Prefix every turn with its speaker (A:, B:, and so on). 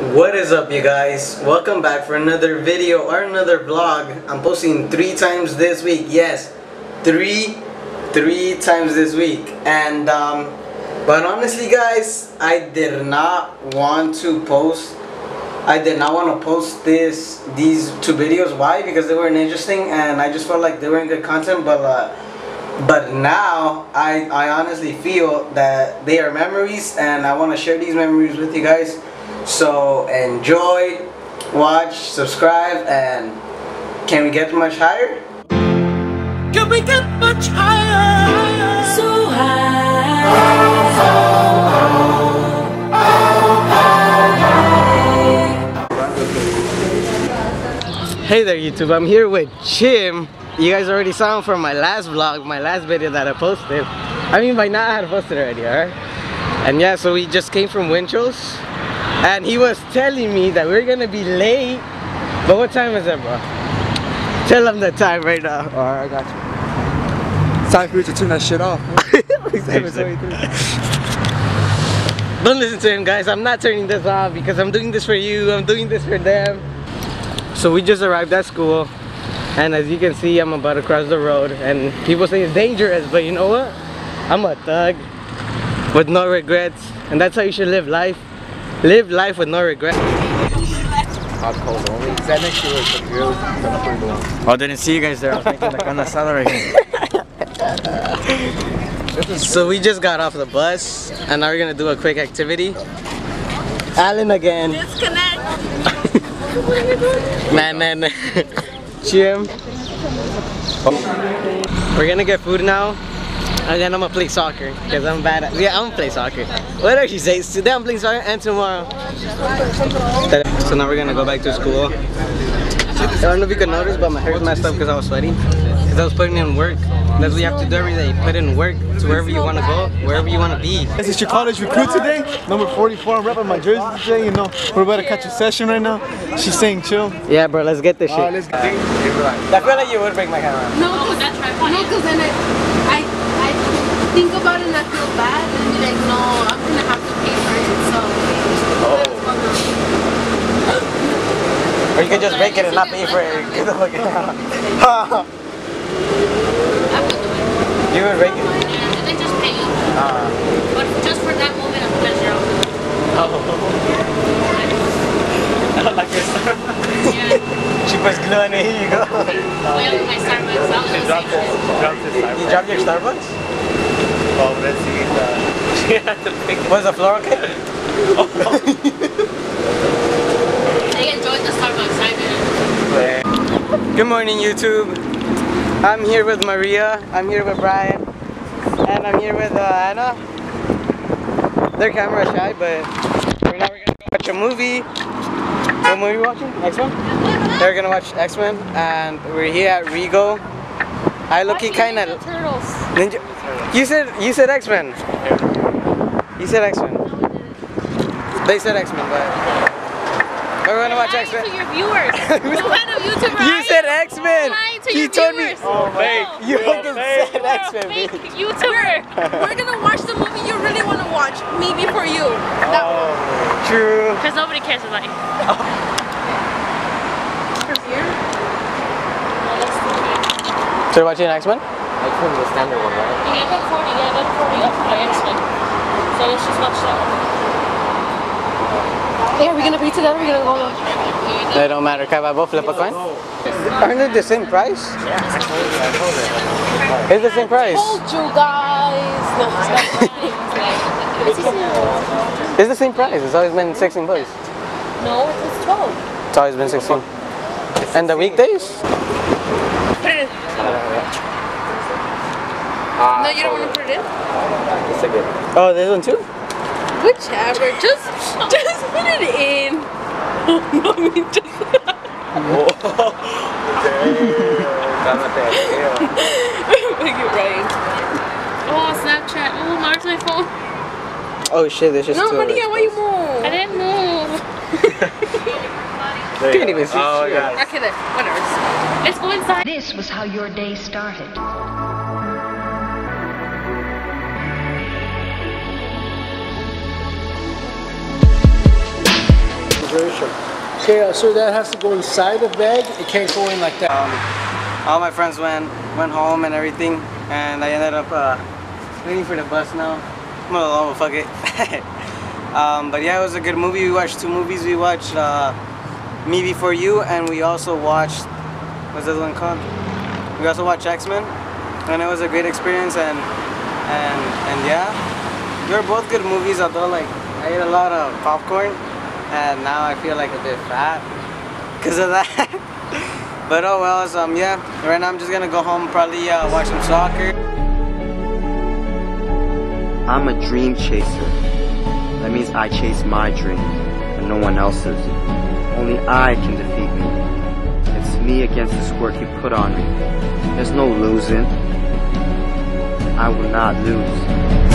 A: What is up, you guys? Welcome back for another video or another vlog. I'm posting 3 times this week. Yes, three times this week. And but honestly, guys, I did not want to post these 2 videos. Why? Because they weren't interesting and I just felt like they weren't good content. But now I honestly feel that they are memories and I want to share these memories with you guys. So enjoy, watch, subscribe, and can we get much higher?
B: Can we get much higher? So high.
A: Hey there, YouTube. I'm here with Chim. You guys already saw him from my last vlog, my last video that I posted. I mean, by now I had posted already, alright? And yeah, so we just came from Winchell's. And he was telling me that we're gonna be late. But what time is it, bro? Tell him the time right now.
C: Alright, I got you. It's time for you to turn that shit off.
A: Don't listen to him, guys. I'm not turning this off because I'm doing this for you. I'm doing this for them. So we just arrived at school. And as you can see, I'm about to cross the road. And people say it's dangerous, but you know what? I'm a thug with no regrets. And that's how you should live life. Live life with no regrets.
C: Hot cold only. That next year was the grill.
A: Oh, didn't see you guys there. I was making the carne asada right here. So we just got off the bus and now we're gonna do a quick activity. Alan again.
B: Disconnect.
A: Man. Chim. We're gonna get food now. And then I'm gonna play soccer because I'm bad at. Yeah, I'm gonna play soccer. Whatever she says. Today I'm playing soccer and tomorrow. So now we're gonna go back to school. I don't know if you could notice, but my hair's messed up because I was sweating. Because I was putting in work. That's what you have to do every day. Put in work to wherever you want to go, wherever you want to be.
C: This is your college recruit today. Number 44. I'm repping my jersey today. You know, we're about to catch a session right now. She's saying chill.
A: Yeah, bro. Let's get this shit.
C: Let's go.
A: I feel like you would break my camera.
B: No, that's right. No, because then I think about it and I feel bad and be like, no, I'm gonna have to pay for it. So.
A: Or you can just break it and not pay for it. Get the fuck out. You would break it?
B: Yeah, they just pay you. But just for that moment of pleasure.
A: Like your Starbucks.
B: Yeah.
A: She puts glue on it, here you go.
B: Well, my Starbucks, I'll just say
A: You dropped your Starbucks?
C: Oh, let's see. She had to pick it.
A: Was the floor okay?
B: They enjoyed the Starbucks, I didn't.
A: Good morning, YouTube. I'm here with Maria, I'm here with Brian, and I'm here with Anna. They're camera shy, but right now we're gonna go watch a movie. What movie are we watching? X-Men? They're gonna watch X-Men, and we're here at Rego. I look kinda
B: Turtles.
A: Ninja. You said X-Men. You said X-Men. They said X-Men, but we're gonna watch X-Men.
B: To your viewers. What kind of YouTuber are
A: You said X-Men.
B: He
A: told me.
C: Oh, fake.
A: You fucking said X-Men,
B: Fake
A: bitch.
B: YouTuber. We're gonna watch the movie you really want to watch. Me before you.
C: Oh,
A: True.
B: Because nobody cares about you. From here?
A: So you're watching X-Men?
C: X-Men the standard one, right?
B: Yeah, about 40. Yeah, about 40 up for X-Men. So let's just watch that one. Hey, are we gonna be together? Or are we gonna go watch?
A: They don't matter. Can I both flip a coin? Aren't they the same price? It's the same price.
B: Told you guys. No,
A: It's the same price. It's always been 16 bucks.
B: no, it's 12.
A: It's always been 16. And the weekdays?
B: Put it in. No, you don't want to put it in?
A: Oh, there's one too?
B: Whichever. Just put it in. Mommy, just. Make it right. Oh, Snapchat. Oh, Mars, my phone.
A: Oh shit, there's just
B: No,
A: two.
B: Maria, why you move? I didn't move.
A: Can't even see.
C: Oh,
A: shit.
C: yeah.
B: Okay, there. Whatever. Let's go inside.
D: This was how your day started.
E: very sharp. Okay, so that has to go inside the bag. It can't go in like that.
A: All my friends went home and everything, and I ended up waiting for the bus now. I'm a little fuck it. But yeah, it was a good movie. We watched 2 movies. We watched Me Before You, and we also watched, what's the other one called? We also watched X-Men, and it was a great experience. And yeah, they were both good movies. Although like I ate a lot of popcorn, and now I feel like a bit fat because of that. But oh well, so, yeah. Right now I'm just gonna go home, probably watch some soccer.
F: I'm a dream chaser. That means I chase my dream, and no one else's. Only I can defeat me. It's me against this work you put on me. There's no losing. I will not lose.